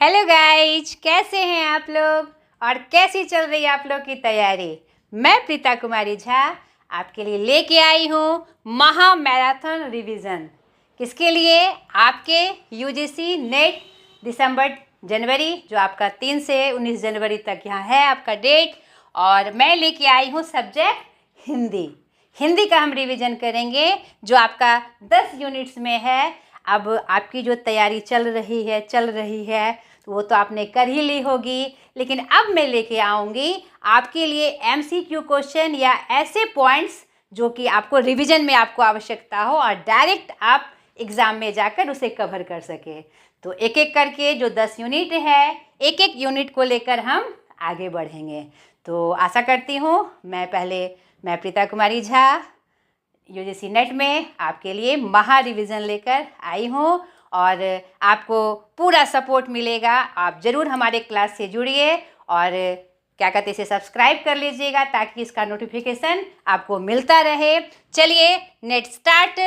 Hello guys, कैसे हैं आप लोग और कैसी चल रही है आप लोग की तैयारी। मैं प्रीता कुमारी झा आपके लिए लेके आई हूँ महा मैराथन रिवीजन। किसके लिए? आपके यूजीसी नेट दिसंबर जनवरी, जो आपका 3 से 19 जनवरी तक यहाँ है आपका डेट। और मैं लेके आई हूँ सब्जेक्ट हिंदी। हिंदी का हम रिवीजन करेंगे जो आपका 10 यूनिट्स में है। अब आपकी जो तैयारी चल रही है तो वो तो आपने कर ही ली होगी, लेकिन अब मैं लेके आऊँगी आपके लिए एमसीक्यू क्वेश्चन या ऐसे पॉइंट्स जो कि आपको रिवीजन में आपको आवश्यकता हो और डायरेक्ट आप एग्ज़ाम में जाकर उसे कवर कर सके। तो एक एक करके जो 10 यूनिट है, एक एक यूनिट को लेकर हम आगे बढ़ेंगे। तो आशा करती हूँ मैं प्रीता कुमारी झा यूजीसी नेट में आपके लिए महा रिवीजन लेकर आई हूँ और आपको पूरा सपोर्ट मिलेगा। आप ज़रूर हमारे क्लास से जुड़िए और क्या कहते हैं, इसे सब्सक्राइब कर लीजिएगा ताकि इसका नोटिफिकेशन आपको मिलता रहे। चलिए नेट स्टार्ट।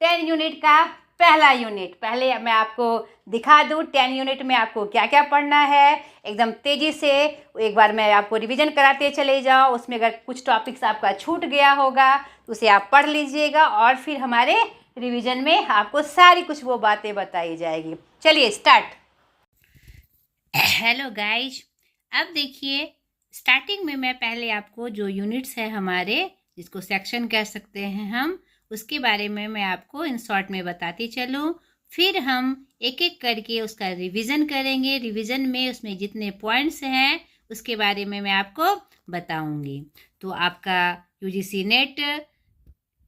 10 यूनिट का पहला यूनिट, पहले मैं आपको दिखा दूँ 10 यूनिट में आपको क्या क्या पढ़ना है एकदम तेज़ी से। एक बार मैं आपको रिवीजन कराते चले जाऊँ, उसमें अगर कुछ टॉपिक्स आपका छूट गया होगा तो उसे आप पढ़ लीजिएगा और फिर हमारे रिवीजन में आपको सारी कुछ वो बातें बताई जाएगी। चलिए स्टार्ट। हेलो गाइज, अब देखिए स्टार्टिंग में मैं पहले आपको जो यूनिट्स है हमारे, जिसको सेक्शन कह सकते हैं हम, उसके बारे में मैं आपको इन शॉर्ट में बताती चलूँ। फिर हम एक एक करके उसका रिवीजन करेंगे। रिवीजन में उसमें जितने पॉइंट्स हैं उसके बारे में मैं आपको बताऊंगी। तो आपका UGC net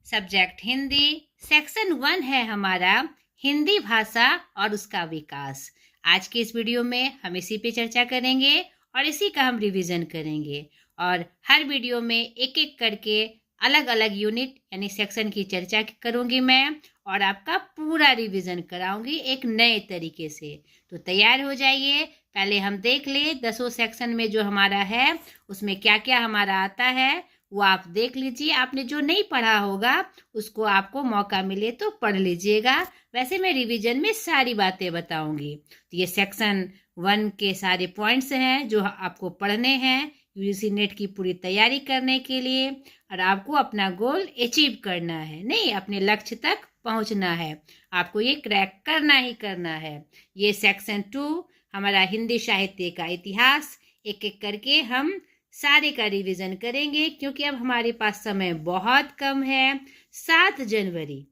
subject Hindi section 1 है हमारा हिंदी भाषा और उसका विकास। आज के इस वीडियो में हम इसी पे चर्चा करेंगे और इसी का हम रिवीजन करेंगे और हर वीडियो में एक एक करके अलग अलग यूनिट यानी सेक्शन की चर्चा करूंगी मैं और आपका पूरा रिवीजन कराऊंगी एक नए तरीके से। तो तैयार हो जाइए। पहले हम देख ले 10 सेक्शन में जो हमारा है उसमें क्या क्या हमारा आता है वो आप देख लीजिए। आपने जो नहीं पढ़ा होगा उसको आपको मौका मिले तो पढ़ लीजिएगा। वैसे मैं रिवीजन में सारी बातें बताऊंगी। तो ये सेक्शन 1 के सारे पॉइंट्स हैं जो आपको पढ़ने हैं यूजीसी नेट की पूरी तैयारी करने के लिए और आपको अपना गोल अचीव करना है, नहीं अपने लक्ष्य तक पहुंचना है। आपको ये क्रैक करना ही करना है। ये सेक्शन 2 हमारा हिंदी साहित्य का इतिहास, एक एक करके हम सारे का रिवीजन करेंगे क्योंकि अब हमारे पास समय बहुत कम है। 7 जनवरी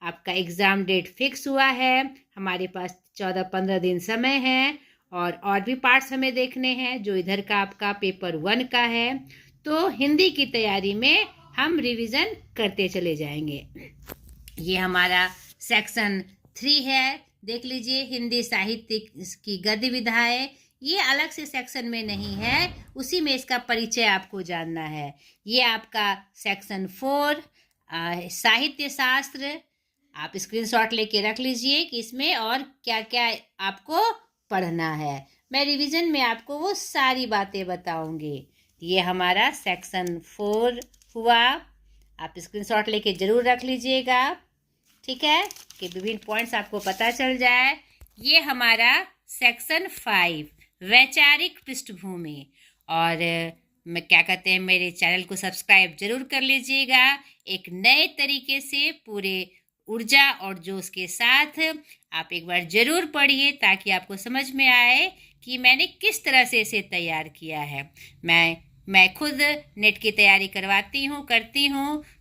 आपका एग्ज़ाम डेट फिक्स हुआ है। हमारे पास 14-15 दिन समय है और भी पार्ट्स हमें देखने हैं जो इधर का आपका पेपर 1 का है। तो हिंदी की तैयारी में हम रिवीजन करते चले जाएंगे। ये हमारा सेक्शन 3 है, देख लीजिए हिंदी साहित्य की गद्य विधाएं। ये अलग से सेक्शन में नहीं है, उसी में इसका परिचय आपको जानना है। ये आपका सेक्शन 4 साहित्य शास्त्र। आप स्क्रीनशॉट लेके रख लीजिए कि इसमें और क्या क्या आपको पढ़ना है। मैं रिवीजन में आपको वो सारी बातें बताऊंगी। ये हमारा सेक्शन 4 हुआ। आप स्क्रीनशॉट लेके ज़रूर रख लीजिएगा, ठीक है, कि विभिन्न पॉइंट्स आपको पता चल जाए। ये हमारा सेक्शन 5 वैचारिक पृष्ठभूमि। और मैं क्या कहते हैं, मेरे चैनल को सब्सक्राइब जरूर कर लीजिएगा। एक नए तरीके से पूरे ऊर्जा और जोश के साथ आप एक बार ज़रूर पढ़िए ताकि आपको समझ में आए कि मैंने किस तरह से इसे तैयार किया है। मैं खुद नेट की तैयारी करती हूँ।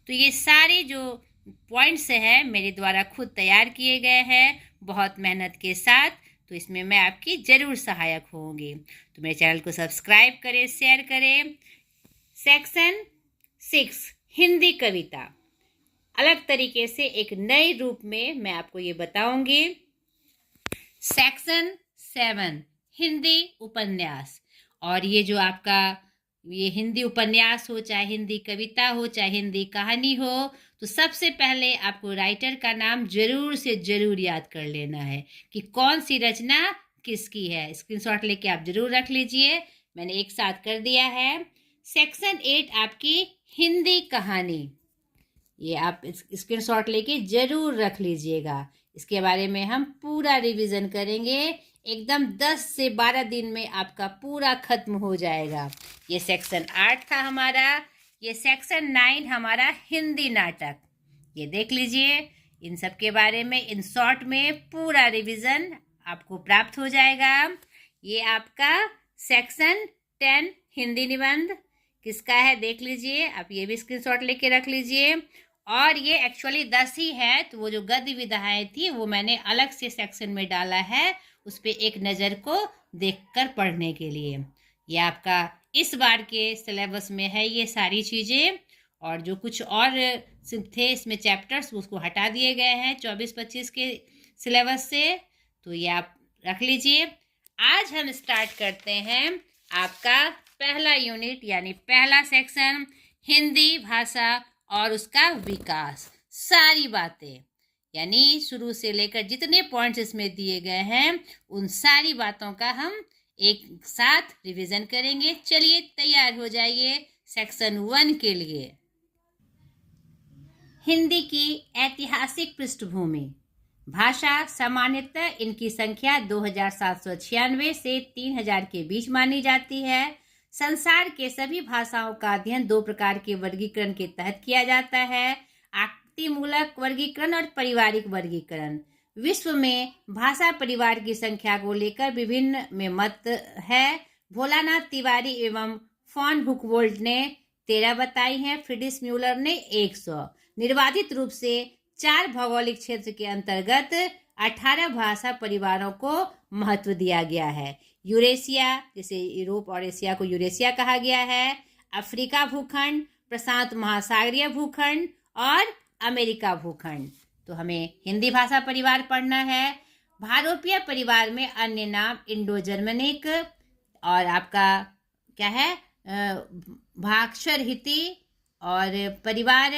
तो ये सारे जो पॉइंट्स हैं मेरे द्वारा खुद तैयार किए गए हैं बहुत मेहनत के साथ। तो इसमें मैं आपकी ज़रूर सहायक होंगी। तो मेरे चैनल को सब्सक्राइब करें, शेयर करें। सेक्शन 6 हिंदी कविता, अलग तरीके से एक नए रूप में मैं आपको ये बताऊंगी। सेक्शन 7 हिंदी उपन्यास। और ये जो आपका ये हिंदी उपन्यास हो, चाहे हिंदी कविता हो, चाहे हिंदी कहानी हो, तो सबसे पहले आपको राइटर का नाम जरूर से जरूर याद कर लेना है कि कौन सी रचना किसकी है। स्क्रीनशॉट लेके आप जरूर रख लीजिए, मैंने एक साथ कर दिया है। सेक्शन 8 आपकी हिंदी कहानी, ये आप स्क्रीनशॉट लेके जरूर रख लीजिएगा। इसके बारे में हम पूरा रिवीजन करेंगे। एकदम 10 से 12 दिन में आपका पूरा खत्म हो जाएगा। ये सेक्शन 8 था हमारा। ये सेक्शन 9 हमारा हिंदी नाटक। ये देख लीजिए, इन सब के बारे में इन शॉर्ट में पूरा रिवीजन आपको प्राप्त हो जाएगा। ये आपका सेक्शन 10 हिंदी निबंध किसका है देख लीजिए, आप ये भी स्क्रीनशॉट लेके रख लीजिए। और ये एक्चुअली 10 ही है, तो वो जो गद्य विधाएं थी वो मैंने अलग से सेक्शन में डाला है, उस पर एक नज़र को देखकर पढ़ने के लिए। ये आपका इस बार के सिलेबस में है ये सारी चीज़ें। और जो कुछ और थे इसमें चैप्टर्स उसको हटा दिए गए हैं 24-25 के सिलेबस से, तो ये आप रख लीजिए। आज हम स्टार्ट करते हैं आपका पहला यूनिट यानी पहला सेक्शन, हिंदी भाषा और उसका विकास। सारी बातें यानी शुरू से लेकर जितने पॉइंट्स इसमें दिए गए हैं उन सारी बातों का हम एक साथ रिवीजन करेंगे। चलिए तैयार हो जाइए सेक्शन 1 के लिए। हिंदी की ऐतिहासिक पृष्ठभूमि। भाषा सामान्यतः इनकी संख्या 2796 से 3000 के बीच मानी जाती है। संसार के सभी भाषाओं का अध्ययन 2 प्रकार के वर्गीकरण के तहत किया जाता है, आकृतिमूलक वर्गीकरण और पारिवारिक वर्गीकरण। विश्व में भाषा परिवार की संख्या को लेकर विभिन्न में मत है। भोलानाथ तिवारी एवं फॉन हुकवोल्ट ने 13 बताई हैं, फ्रीडिस म्यूलर ने 100। निर्वाधित रूप से 4 भौगोलिक क्षेत्र के अंतर्गत 18 भाषा परिवारों को महत्व दिया गया है। यूरेशिया, जैसे यूरोप और एशिया को यूरेशिया कहा गया है, अफ्रीका भूखंड, प्रशांत महासागरीय भूखंड और अमेरिका भूखंड। तो हमें हिंदी भाषा परिवार पढ़ना है। भारोपीय परिवार में अन्य नाम इंडो जर्मनिक और आपका क्या है भाक्षर हिती और परिवार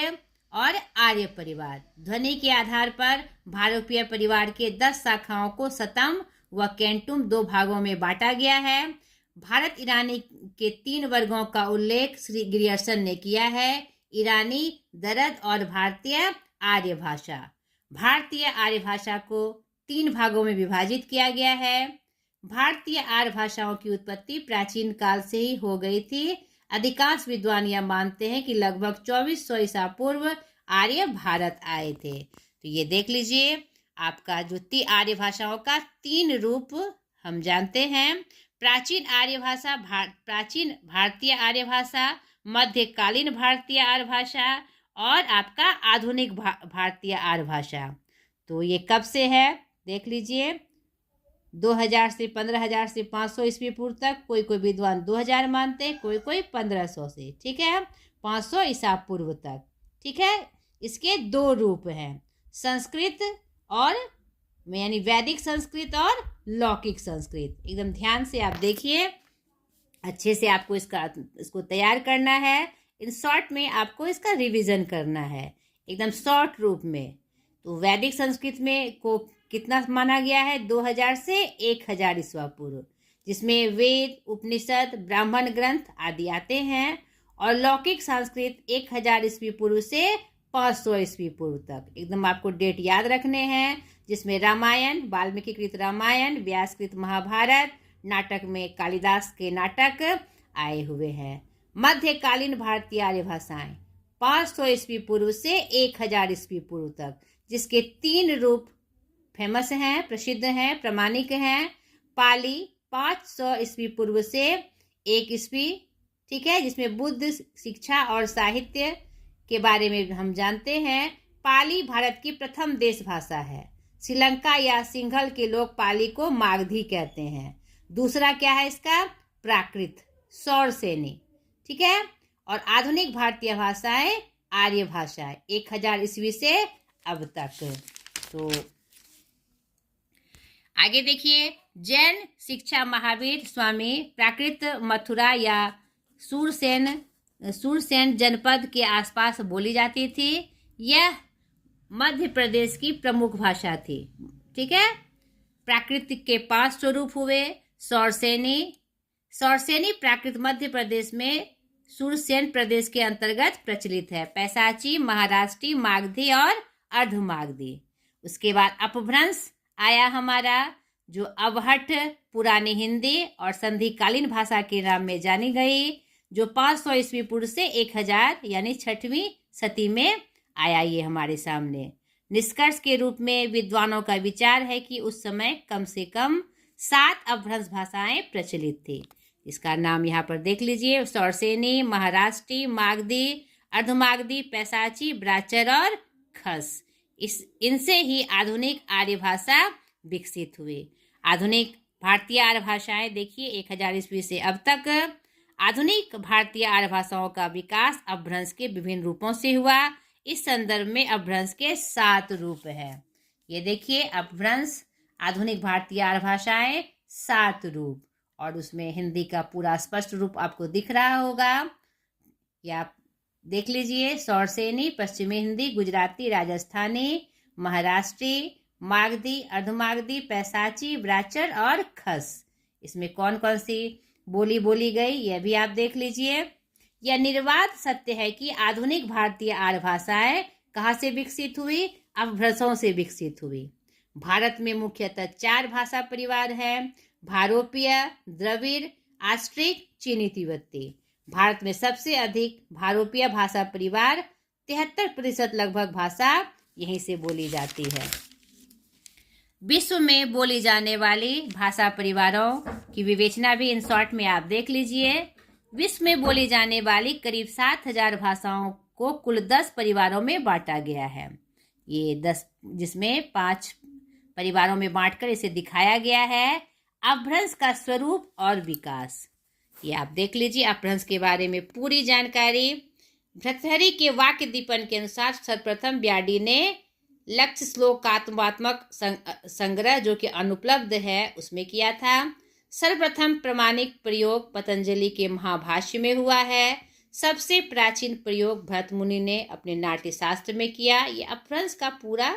और आर्य परिवार। ध्वनि के आधार पर भारोपीय परिवार के 10 शाखाओं को सतम व केंटुम 2 भागों में बांटा गया है। भारत ईरानी के 3 वर्गों का उल्लेख श्री ग्रियर्सन ने किया है, ईरानी, दरद और भारतीय आर्य भाषा। भारतीय आर्य भाषा को 3 भागों में विभाजित किया गया है। भारतीय आर्य भाषाओं की उत्पत्ति प्राचीन काल से ही हो गई थी। अधिकांश विद्वान यह मानते हैं कि लगभग 2400 ईसा पूर्व आर्य भारत आए थे। तो ये देख लीजिए आपका जो आर्य भाषाओं का 3 रूप हम जानते हैं। प्राचीन आर्य भाषा, प्राचीन भारतीय आर्य भाषा, मध्यकालीन भारतीय आर्य भाषा और आपका आधुनिक भारतीय आर्य भाषा। तो ये कब से है देख लीजिए, 2000 से 15000 से 500 ईस्वी पूर्व तक। कोई कोई विद्वान 2000 मानते हैं, कोई कोई 1500 से, ठीक है, 500 ईसा पूर्व तक, ठीक है। इसके 2 रूप हैं, संस्कृत और यानी वैदिक संस्कृत और लौकिक संस्कृत। एकदम ध्यान से आप देखिए, अच्छे से आपको इसको तैयार करना है। इन शॉर्ट में आपको इसका रिवीजन करना है एकदम शॉर्ट रूप में। तो वैदिक संस्कृत में को कितना माना गया है 2000 से 1000 ईस्वा पूर्व, जिसमें वेद, उपनिषद, ब्राह्मण ग्रंथ आदि आते हैं। और लौकिक संस्कृत 1000 ईस्वी पूर्व से 500 ईस्वी पूर्व तक। एकदम आपको डेट याद रखने हैं, जिसमें रामायण, वाल्मीकि कृत रामायण, व्यासकृत महाभारत, नाटक में कालिदास के नाटक आए हुए हैं। मध्यकालीन भारतीय आर्य भाषाएं 500 ईस्वी पूर्व से 1000 ईस्वी पूर्व तक, जिसके 3 रूप फेमस हैं, प्रसिद्ध हैं, प्रमाणिक हैं। पाली 500 ईस्वी पूर्व से 1 ईस्वी, ठीक है, जिसमें बुद्ध शिक्षा और साहित्य के बारे में हम जानते हैं। पाली भारत की प्रथम देश भाषा है। श्रीलंका या सिंघल के लोग पाली को मागधी कहते हैं। दूसरा क्या है इसका, प्राकृत, सौरसेनी, ठीक है। और आधुनिक भारतीय भाषाएं आर्य भाषाएं 1000 ईस्वी से अब तक। तो आगे देखिए, जैन शिक्षा महावीर स्वामी प्राकृत मथुरा या सूरसेन जनपद के आसपास बोली जाती थी। यह मध्य प्रदेश की प्रमुख भाषा थी, ठीक है। प्राकृत के 5 स्वरूप हुए। सौरसेनी प्राकृत मध्य प्रदेश में सूरसेन प्रदेश के अंतर्गत प्रचलित है। पैसाची, महाराष्ट्री, मागधी और अर्धमागधी। उसके बाद अपभ्रंश आया हमारा, जो अवहट पुरानी हिंदी और संधिकालीन भाषा के नाम में जानी गई, जो 500 ईस्वी पूर्व से 1000 यानी 6वीं सदी में आया ये हमारे सामने। निष्कर्ष के रूप में विद्वानों का विचार है कि उस समय कम से कम 7 अपभ्रंश भाषाएं प्रचलित थी। इसका नाम यहाँ पर देख लीजिए, सौरसेनी, महाराष्ट्री, मागधी, अर्धमागधी, पैसाची, ब्राचर और खस। इनसे ही आधुनिक आर्य भाषा विकसित हुई। आधुनिक भारतीय आर्य भाषाएं देखिए 1000 ईस्वी से अब तक आधुनिक भारतीय आर्य भाषाओं का विकास अपभ्रंश के विभिन्न रूपों से हुआ। इस संदर्भ में अपभ्रंश के 7 रूप है। ये देखिए अपभ्रंश आधुनिक भारतीय आर्य भाषाएं 7 रूप, और उसमें हिंदी का पूरा स्पष्ट रूप आपको दिख रहा होगा, या देख लीजिए। सौरसेनी पश्चिमी हिंदी, गुजराती, राजस्थानी, महाराष्ट्री, मागधी, अर्धमागधी, पैसाची, ब्राचर और खस। इसमें कौन कौन सी बोली बोली गई यह भी आप देख लीजिए। यह निर्वात सत्य है कि आधुनिक भारतीय आर्य भाषाएं कहाँ से विकसित हुई? अपभ्रंशों से विकसित हुई। भारत में मुख्यतः 4 भाषा परिवार हैं: भारोपीय, द्रविड़, आस्ट्रिक, चीनी तिब्बती। भारत में सबसे अधिक भारोपीय भाषा परिवार 73% लगभग भाषा यहीं से बोली जाती है। विश्व में बोली जाने वाली भाषा परिवारों की विवेचना भी इन शॉर्ट में आप देख लीजिए। विश्व में बोली जाने वाली करीब 7000 भाषाओं को कुल 10 परिवारों में बांटा गया है। ये 10, जिसमें 5 परिवारों में बांटकर इसे दिखाया गया है। अपभ्रंश का स्वरूप और विकास ये आप देख लीजिए। अपभ्रंश के बारे में पूरी जानकारी भर्तृहरि के वाक्य दीपन के अनुसार सर्वप्रथम ब्याडी ने लक्ष्य श्लोकात्मक संग्रह, जो कि अनुपलब्ध है, उसमें किया था। सर्वप्रथम प्रमाणिक प्रयोग पतंजलि के महाभाष्य में हुआ है। सबसे प्राचीन प्रयोग भरत मुनि ने अपने नाट्य शास्त्र में किया। ये अपभ्रंश का पूरा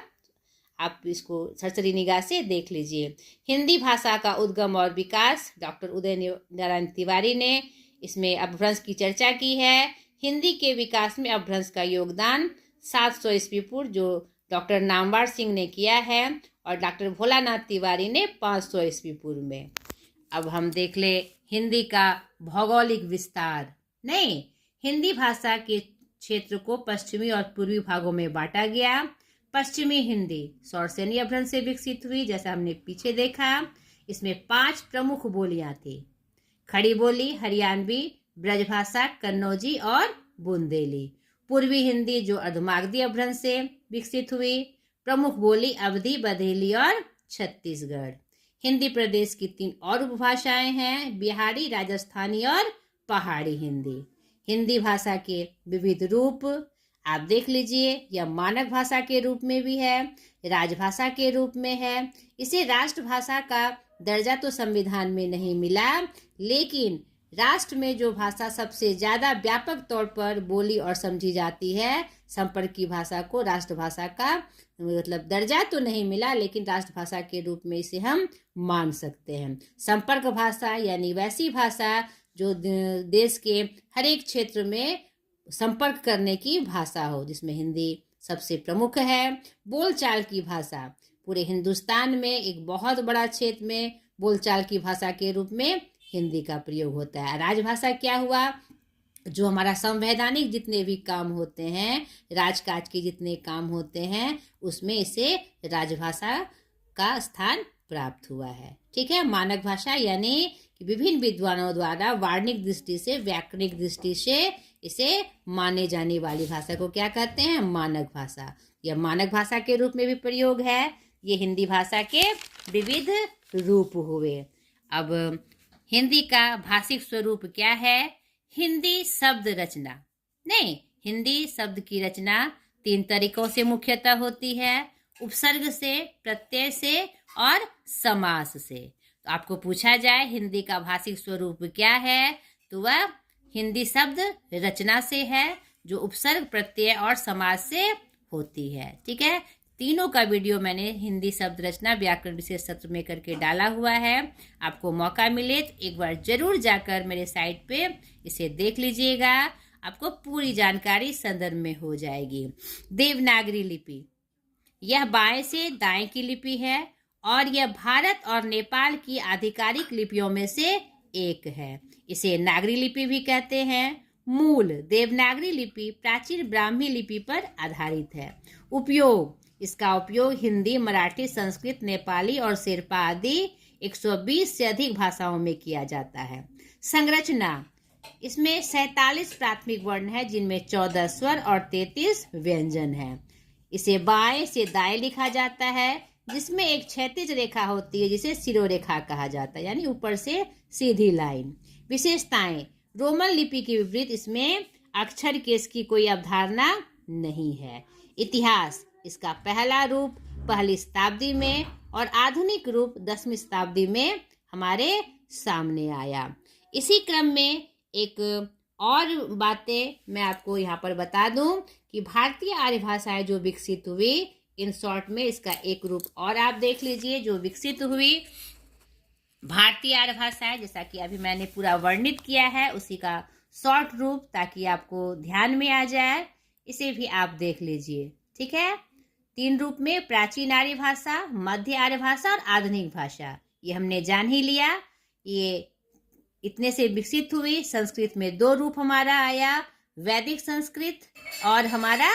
आप इसको सरसरी निगाह से देख लीजिए। हिंदी भाषा का उद्गम और विकास डॉक्टर उदय नारायण तिवारी ने इसमें अपभ्रंश की चर्चा की है। हिंदी के विकास में अपभ्रंश का योगदान 700 ईस्वी पूर्व जो डॉक्टर नामवर सिंह ने किया है, और डॉक्टर भोलानाथ तिवारी ने 500 ईस्वी पूर्व में। अब हम देख ले हिंदी का भौगोलिक विस्तार। नहीं, हिंदी भाषा के क्षेत्र को पश्चिमी और पूर्वी भागों में बांटा गया। पश्चिमी हिंदी सौरसेनी अपभ्रंश से विकसित हुई, जैसा हमने पीछे देखा। इसमें 5 प्रमुख बोलियां थी: खड़ी बोली, हरियाणवी, ब्रजभाषा, कन्नौजी और बुंदेली। पूर्वी हिंदी जो अर्धमागधी अपभ्रंश से विकसित हुई। प्रमुख बोली अवधी, बघेली और छत्तीसगढ़। हिंदी प्रदेश की 3 और उपभाषाएं हैं: बिहारी, राजस्थानी और पहाड़ी हिंदी। हिंदी भाषा के विविध रूप आप देख लीजिए। यह मानक भाषा के रूप में भी है, राजभाषा के रूप में है। इसे राष्ट्रभाषा का दर्जा तो संविधान में नहीं मिला, लेकिन राष्ट्र में जो भाषा सबसे ज़्यादा व्यापक तौर पर बोली और समझी जाती है, संपर्क की भाषा को राष्ट्रभाषा का मतलब दर्जा तो नहीं मिला, लेकिन राष्ट्रभाषा के रूप में इसे हम मान सकते हैं। संपर्क भाषा यानी वैसी भाषा जो देश के हर एक क्षेत्र में संपर्क करने की भाषा हो, जिसमें हिंदी सबसे प्रमुख है। बोलचाल की भाषा पूरे हिंदुस्तान में एक बहुत बड़ा क्षेत्र में बोलचाल की भाषा के रूप में हिंदी का प्रयोग होता है। राजभाषा क्या हुआ? जो हमारा संवैधानिक जितने भी काम होते हैं, राजकाज के जितने काम होते हैं, उसमें इसे राजभाषा का स्थान प्राप्त हुआ है। ठीक है। मानक भाषा यानी कि विभिन्न विद्वानों द्वारा वार्णिक दृष्टि से, व्याकरणिक दृष्टि से इसे माने जाने वाली भाषा को क्या कहते हैं? मानक भाषा। यह मानक भाषा के रूप में भी प्रयोग है। ये हिंदी भाषा के विविध रूप हुए। अब हिंदी का भाषिक स्वरूप क्या है? हिंदी शब्द रचना। नहीं, हिंदी शब्द की रचना 3 तरीकों से मुख्यतः होती है: उपसर्ग से, प्रत्यय से और समास से। तो आपको पूछा जाए हिंदी का भाषिक स्वरूप क्या है, तो वह हिंदी शब्द रचना से है, जो उपसर्ग, प्रत्यय और समास से होती है। ठीक है। तीनों का वीडियो मैंने हिंदी शब्द रचना व्याकरण विशेष सत्र में करके डाला हुआ है। आपको मौका मिले तो एक बार जरूर जाकर मेरे साइट पे इसे देख लीजिएगा, आपको पूरी जानकारी संदर्भ में हो जाएगी। देवनागरी लिपि, यह बाएं से दाएं की लिपि है और यह भारत और नेपाल की आधिकारिक लिपियों में से एक है। इसे नागरी लिपि भी कहते हैं। मूल देवनागरी लिपि प्राचीन ब्राह्मी लिपि पर आधारित है। उपयोग, इसका उपयोग हिंदी, मराठी, संस्कृत, नेपाली और शेरपा आदि 120 से अधिक भाषाओं में किया जाता है। संरचना, इसमें 47 प्राथमिक वर्ण है जिनमें 14 स्वर और 33 व्यंजन है। इसे बाएं से दाएं लिखा जाता है जिसमें एक क्षैतिज रेखा होती है जिसे शिरोरेखा कहा जाता है, यानी ऊपर से सीधी लाइन। विशेषताएं, रोमन लिपि के विपरीत इसमें अक्षर केस की कोई अवधारणा नहीं है। इतिहास, इसका पहला रूप 1वीं शताब्दी में और आधुनिक रूप 10वीं शताब्दी में हमारे सामने आया। इसी क्रम में एक और बातें मैं आपको यहाँ पर बता दूं कि भारतीय आर्य भाषाएं जो विकसित हुई, इन शॉर्ट में इसका एक रूप और आप देख लीजिए जो विकसित हुई। भारतीय आर्य भाषाएं, जैसा कि अभी मैंने पूरा वर्णित किया है, उसी का शॉर्ट रूप, ताकि आपको ध्यान में आ जाए, इसे भी आप देख लीजिए। ठीक है, 3 रूप में प्राचीन आर्य भाषा, मध्य आर्य भाषा और आधुनिक भाषा, ये हमने जान ही लिया। ये इतने से विकसित हुई। संस्कृत में 2 रूप हमारा आया, वैदिक संस्कृत और हमारा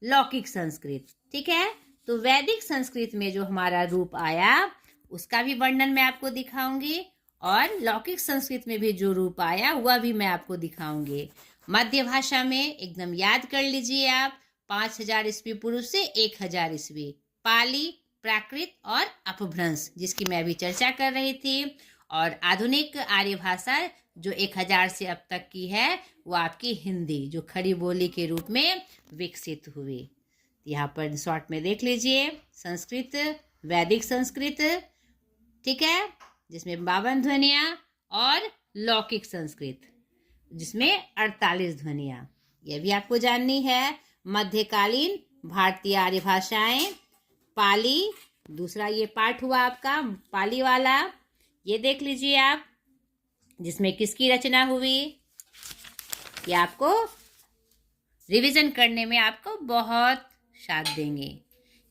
लौकिक संस्कृत। ठीक है, तो वैदिक संस्कृत में जो हमारा रूप आया उसका भी वर्णन मैं आपको दिखाऊंगी और लौकिक संस्कृत में भी जो रूप आया वह भी मैं आपको दिखाऊंगी। मध्य भाषा में एकदम याद कर लीजिए आप, 5000 ईस्वी पूर्व से 1000 ईस्वी, पाली, प्राकृत और अपभ्रंश, जिसकी मैं अभी चर्चा कर रही थी। और आधुनिक आर्य भाषा जो 1000 से अब तक की है वो आपकी हिंदी, जो खड़ी बोली के रूप में विकसित हुई। यहाँ पर शॉर्ट में देख लीजिए, संस्कृत, वैदिक संस्कृत, ठीक है, जिसमें 52 ध्वनियाँ, और लौकिक संस्कृत जिसमें 48 ध्वनियाँ, यह भी आपको जाननी है। मध्यकालीन भारतीय आर्य भाषाएं, पाली, दूसरा ये पाठ हुआ आपका पाली वाला, ये देख लीजिए आप, जिसमें किसकी रचना हुई, ये आपको रिवीजन करने में आपको बहुत साथ देंगे।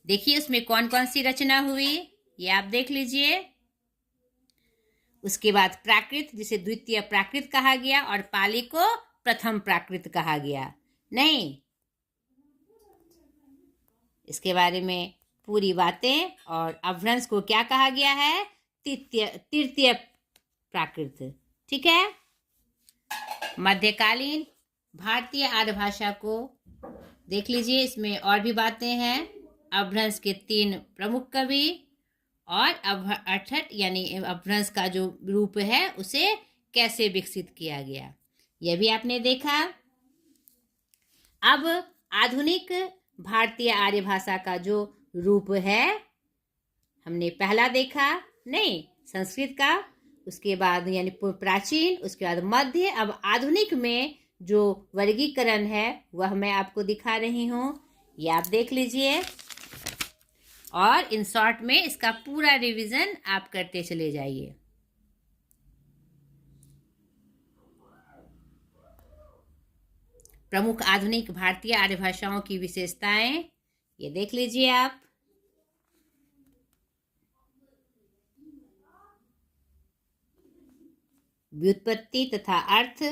देखिए उसमें कौन कौन सी रचना हुई, ये आप देख लीजिए। उसके बाद प्राकृत, जिसे द्वितीय प्राकृत कहा गया, और पाली को प्रथम प्राकृत कहा गया। नहीं, इसके बारे में पूरी बातें, और अपभ्रंश को क्या कहा गया है, तृतीय प्राकृत। ठीक है, मध्यकालीन भारतीय आर्य भाषा को देख लीजिए, इसमें और भी बातें हैं। अपभ्रंश के 3 प्रमुख कवि, और अठठ यानी अपभ्रंश का जो रूप है उसे कैसे विकसित किया गया, यह भी आपने देखा। अब आधुनिक भारतीय आर्य भाषा का जो रूप है हमने पहला देखा, नहीं, संस्कृत का, उसके बाद यानी प्राचीन, उसके बाद मध्य, अब आधुनिक में जो वर्गीकरण है वह मैं आपको दिखा रही हूँ, ये आप देख लीजिए। और इन शॉर्ट में इसका पूरा रिवीजन आप करते चले जाइए। प्रमुख आधुनिक भारतीय आर्य भाषाओं की विशेषताएं, ये देख लीजिए आप। व्युत्पत्ति तथा अर्थ,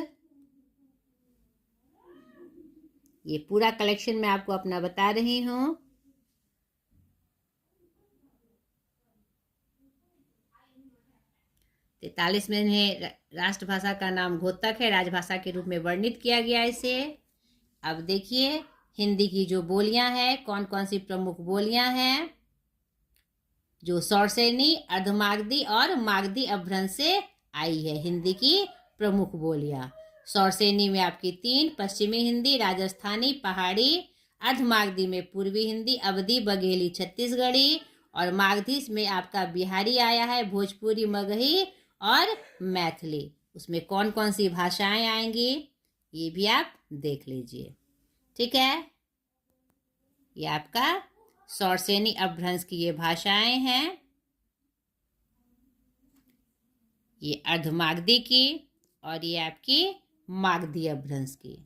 ये पूरा कलेक्शन मैं आपको अपना बता रही हूँ। तैतालीस में इन्हें राष्ट्रभाषा का नाम घोतक है, राजभाषा के रूप में वर्णित किया गया इसे। अब देखिए हिंदी की जो बोलियां हैं, कौन कौन सी प्रमुख बोलियां हैं, जो सौरसेनी, अर्धमागधी और मागधी अपभ्रंश से आई है। हिंदी की प्रमुख बोलियां, सौरसेनी में आपकी 3, पश्चिमी हिंदी, राजस्थानी, पहाड़ी, अर्धमागधी में पूर्वी हिंदी, अवधी, बघेली, छत्तीसगढ़ी, और मागधी में आपका बिहारी आया है, भोजपुरी, मगही और मैथिली। उसमें कौन कौन सी भाषाएं आएंगी ये भी आप देख लीजिए। ठीक है, ये आपका सौरसेनी अपभ्रंश की ये भाषाएं हैं, ये अर्धमागधी की, और ये आपकी मागधी अपभ्रंश की।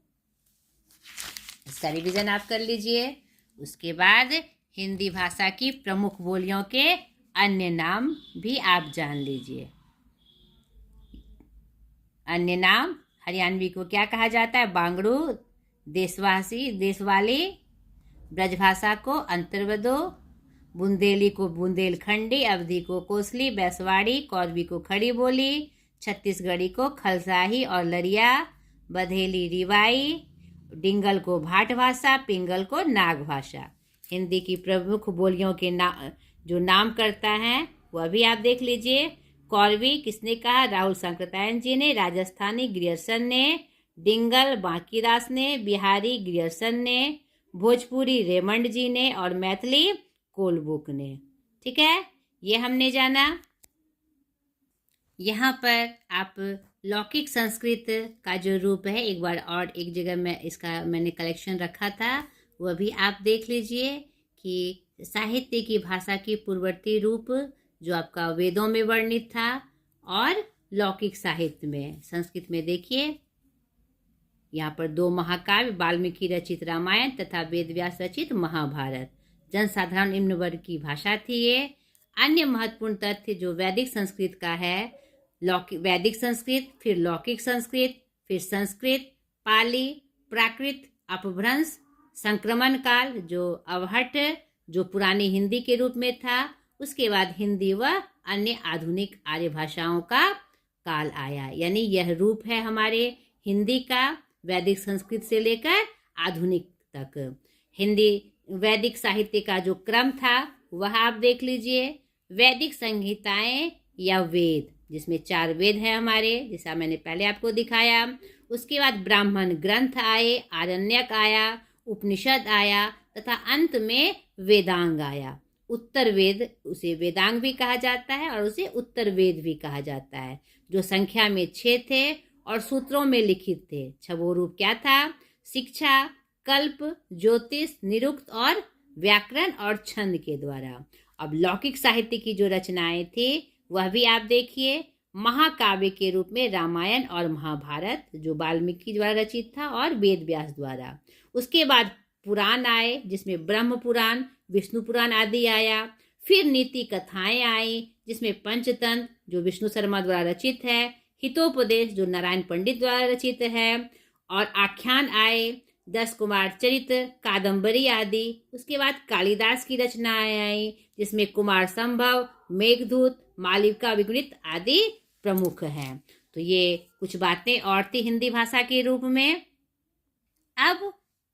इसका रिवीजन आप कर लीजिए। उसके बाद हिंदी भाषा की प्रमुख बोलियों के अन्य नाम भी आप जान लीजिए। अन्य नाम, हरियाणवी को क्या कहा जाता है? बांगड़ू, देशवासी देशवाली, ब्रजभाषा को अंतर्वदो, बुंदेली को बुंदेलखंडी, अवधी को कोसली, बैसवाड़ी, कौरवी को खड़ी बोली, छत्तीसगढ़ी को खलसाही और लरिया, बधेली रिवाई, डिंगल को भाट भाषा, पिंगल को नाग भाषा। हिंदी की प्रमुख बोलियों के जो नाम करता है वह भी आप देख लीजिए। कौरवी किसने कहा? राहुल सांकृत्यायन जी ने, राजस्थानी ग्रियर्सन ने, डिंगल बांकीदास ने, बिहारी ग्रियर्सन ने, भोजपुरी रेमंड जी ने और मैथिली कोलबुक ने। ठीक है, ये हमने जाना। यहाँ पर आप लौकिक संस्कृत का जो रूप है, एक बार और एक जगह में इसका मैंने कलेक्शन रखा था, वह भी आप देख लीजिए कि साहित्य की भाषा की पूर्ववर्ती रूप जो आपका वेदों में वर्णित था और लौकिक साहित्य में संस्कृत में देखिए यहाँ पर 2 महाकाव्य, वाल्मीकि रचित रामायण तथा वेदव्यास रचित महाभारत, जनसाधारण निम्न वर्ग की भाषा थी ये। अन्य महत्वपूर्ण तथ्य जो वैदिक संस्कृत का है, वैदिक संस्कृत, फिर लौकिक संस्कृत, फिर संस्कृत, पाली, प्राकृत, अपभ्रंश, संक्रमण काल जो अवहट जो पुरानी हिंदी के रूप में था, उसके बाद हिंदी व अन्य आधुनिक आर्य भाषाओं का काल आया। यानी यह रूप है हमारे हिंदी का, वैदिक संस्कृत से लेकर आधुनिक तक। हिंदी वैदिक साहित्य का जो क्रम था वह आप देख लीजिए। वैदिक संहिताएं या वेद, जिसमें 4 वेद हैं हमारे, जैसा मैंने पहले आपको दिखाया। उसके बाद ब्राह्मण ग्रंथ आए, आरण्यक आया, उपनिषद आया तथा अंत में वेदांग आया। उत्तर वेद, उसे वेदांग भी कहा जाता है और उसे उत्तर वेद भी कहा जाता है, जो संख्या में 6 थे और सूत्रों में लिखित थे। छह रूप क्या था? शिक्षा, कल्प, ज्योतिष, निरुक्त और व्याकरण और छंद के द्वारा। अब लौकिक साहित्य की जो रचनाएं थी वह भी आप देखिए। महाकाव्य के रूप में रामायण और महाभारत जो वाल्मीकि द्वारा रचित था और वेद व्यास द्वारा। उसके बाद पुराण आए, जिसमें ब्रह्म पुराण, विष्णु पुराण आदि आया। फिर नीति कथाएं आई, जिसमें पंचतंत्र जो विष्णु शर्मा द्वारा रचित है, हितोपदेश जो नारायण पंडित द्वारा रचित है, और आख्यान आए, 10 कुमार चरित्र, कादम्बरी आदि। उसके बाद कालिदास की रचनाएं आई, जिसमें कुमार संभव, मेघदूत, मालविका विगणित आदि प्रमुख हैं। तो ये कुछ बातें और थी हिंदी भाषा के रूप में। अब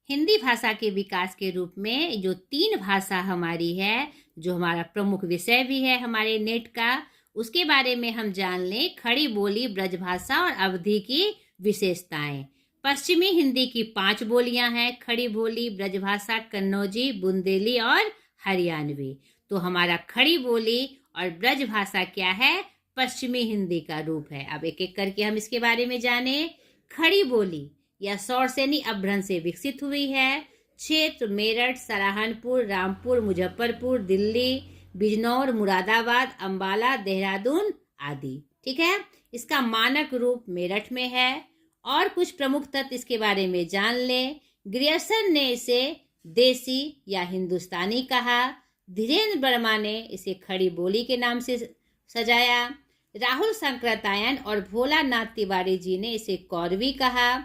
हिंदी भाषा के विकास के रूप में जो 3 भाषा हमारी है, जो हमारा प्रमुख विषय भी है हमारे नेट का, उसके बारे में हम जान लें। खड़ी बोली, ब्रजभाषा और अवधी की विशेषताएं। पश्चिमी हिंदी की 5 बोलियां हैं, खड़ी बोली, ब्रजभाषा, कन्नौजी, बुंदेली और हरियाणवी। तो हमारा खड़ी बोली और ब्रजभाषा क्या है? पश्चिमी हिंदी का रूप है। अब एक एक करके हम इसके बारे में जाने। खड़ी बोली यह सौरसेनी अपभ्रंश से विकसित हुई है। क्षेत्र मेरठ, सराहनपुर, रामपुर, मुजफ्फरपुर, दिल्ली, बिजनौर, मुरादाबाद, अंबाला, देहरादून आदि। ठीक है, इसका मानक रूप मेरठ में है। और कुछ प्रमुख तथ्य इसके बारे में जान लें। ग्रियर्सन ने इसे देसी या हिंदुस्तानी कहा। धीरेन्द्र वर्मा ने इसे खड़ी बोली के नाम से सजाया। राहुल सांकृत्यायन और भोलानाथ तिवारी जी ने इसे कौरवी कहा।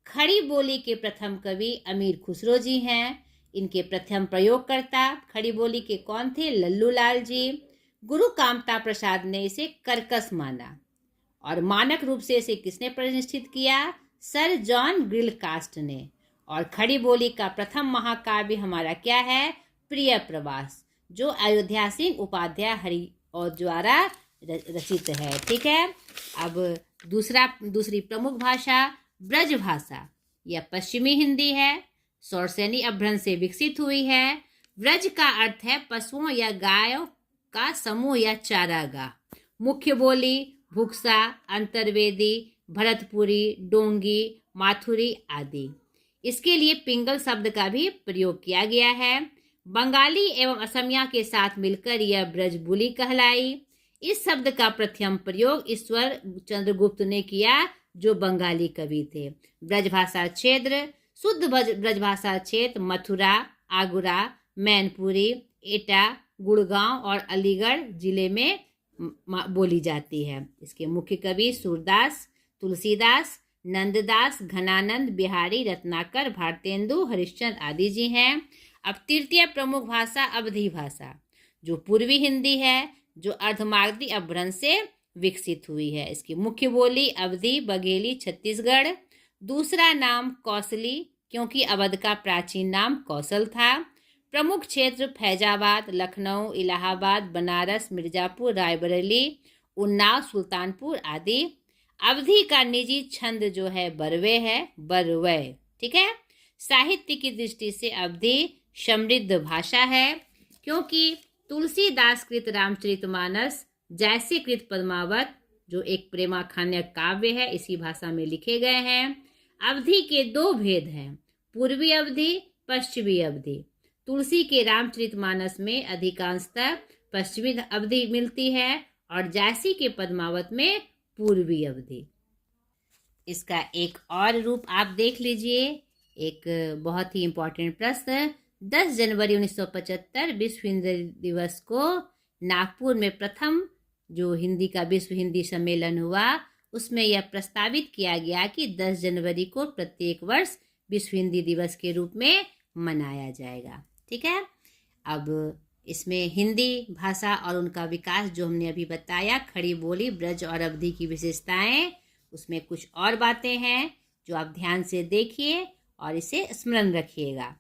खड़ी बोली के प्रथम कवि अमीर खुसरो जी हैं। इनके प्रथम प्रयोगकर्ता खड़ी बोली के कौन थे? लल्लू लाल जी। गुरु कामता प्रसाद ने इसे कर्कश माना और मानक रूप से इसे किसने प्रतिष्ठित किया? सर जॉन ग्रिलकास्ट ने। और खड़ी बोली का प्रथम महाकाव्य हमारा क्या है? प्रिय प्रवास, जो अयोध्या सिंह उपाध्याय हरि और द्वारा रचित है। ठीक है, अब दूसरी प्रमुख भाषा ब्रज भाषा। यह पश्चिमी हिंदी है, सौरसेनी अपभ्रंश से विकसित हुई है। ब्रज का अर्थ है पशुओं या गायों का समूह या चारागाह। मुख्य बोली भुक्सा, अंतर्वेदी, भरतपुरी, डोंगी, माथुरी आदि। इसके लिए पिंगल शब्द का भी प्रयोग किया गया है। बंगाली एवं असमिया के साथ मिलकर यह ब्रजबुली कहलाई। इस शब्द का प्रथम प्रयोग ईश्वर चंद्रगुप्त ने किया, जो बंगाली कवि थे। ब्रजभाषा क्षेत्र, शुद्ध ब्रजभाषा क्षेत्र मथुरा, आगरा, मैनपुरी, एटा, गुड़गांव और अलीगढ़ जिले में बोली जाती है। इसके मुख्य कवि सूरदास, तुलसीदास, नंददास, घनानंद, बिहारी, रत्नाकर, भारतेंदु, हरिश्चंद्र आदि जी हैं। अब तृतीय प्रमुख भाषा अवधी भाषा, जो पूर्वी हिंदी है, जो अर्धमागधी अपभ्रंश से विकसित हुई है। इसकी मुख्य बोली अवधी, बघेली, छत्तीसगढ़। दूसरा नाम कौसली, क्योंकि अवध का प्राचीन नाम कौशल था। प्रमुख क्षेत्र फैजाबाद, लखनऊ, इलाहाबाद, बनारस, मिर्जापुर, रायबरेली, उन्नाव, सुल्तानपुर आदि। अवधी का निजी छंद जो है बरवे है, बरवै। ठीक है। साहित्य की दृष्टि से अवधी समृद्ध भाषा है, क्योंकि तुलसीदास कृत रामचरितमानस, जैसे कृत पद्मावत, जो एक प्रेमाखान्य काव्य है, इसी भाषा में लिखे गए हैं। अवधी के दो भेद हैं, पूर्वी अवधी, पश्चिमी अवधी। तुलसी के रामचरितमानस में अधिकांशतः पश्चिमी अवधि मिलती है और जैसी के पद्मावत में पूर्वी अवधि। इसका एक और रूप आप देख लीजिए। एक बहुत ही इम्पोर्टेंट प्रश्न, 10 जनवरी 1975 विश्व हिंदी दिवस को नागपुर में प्रथम जो हिंदी का विश्व हिंदी सम्मेलन हुआ, उसमें यह प्रस्तावित किया गया कि 10 जनवरी को प्रत्येक वर्ष विश्व हिंदी दिवस के रूप में मनाया जाएगा। ठीक है। अब इसमें हिंदी भाषा और उनका विकास जो हमने अभी बताया, खड़ी बोली, ब्रज और अवधि की विशेषताएं, उसमें कुछ और बातें हैं जो आप ध्यान से देखिए और इसे स्मरण रखिएगा।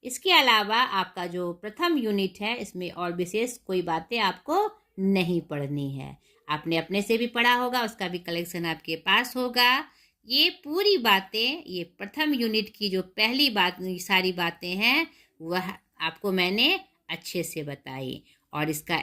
इसके अलावा आपका जो प्रथम यूनिट है, इसमें और विशेष कोई बातें आपको नहीं पढ़नी है। आपने अपने से भी पढ़ा होगा, उसका भी कलेक्शन आपके पास होगा। ये पूरी बातें, ये प्रथम यूनिट की जो पहली बात, सारी बातें हैं, वह आपको मैंने अच्छे से बताई। और इसका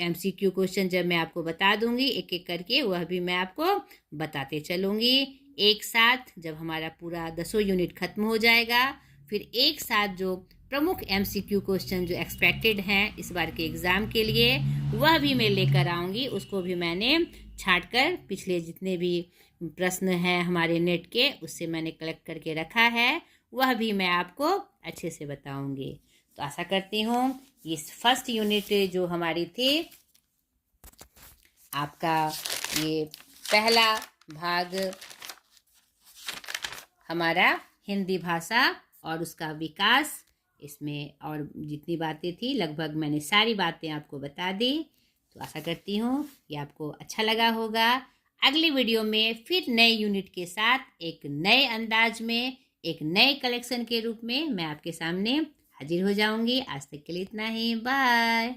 MCQ क्वेश्चन जब मैं आपको बता दूंगी एक एक करके, वह भी मैं आपको बताते चलूँगी। एक साथ जब हमारा पूरा 10 यूनिट खत्म हो जाएगा, फिर एक साथ जो प्रमुख MCQ क्वेश्चन जो एक्सपेक्टेड हैं इस बार के एग्ज़ाम के लिए, वह भी मैं लेकर आऊँगी। उसको भी मैंने छाँट कर पिछले जितने भी प्रश्न हैं हमारे नेट के, उससे मैंने कलेक्ट करके रखा है, वह भी मैं आपको अच्छे से बताऊँगी। तो आशा करती हूँ इस फर्स्ट यूनिट जो हमारी थी, आपका ये पहला भाग हमारा हिंदी भाषा और उसका विकास, इसमें और जितनी बातें थी लगभग मैंने सारी बातें आपको बता दी। तो आशा करती हूँ कि आपको अच्छा लगा होगा। अगली वीडियो में फिर नए यूनिट के साथ एक नए अंदाज में, एक नए कलेक्शन के रूप में मैं आपके सामने हाजिर हो जाऊंगी। आज तक के लिए इतना ही, बाय।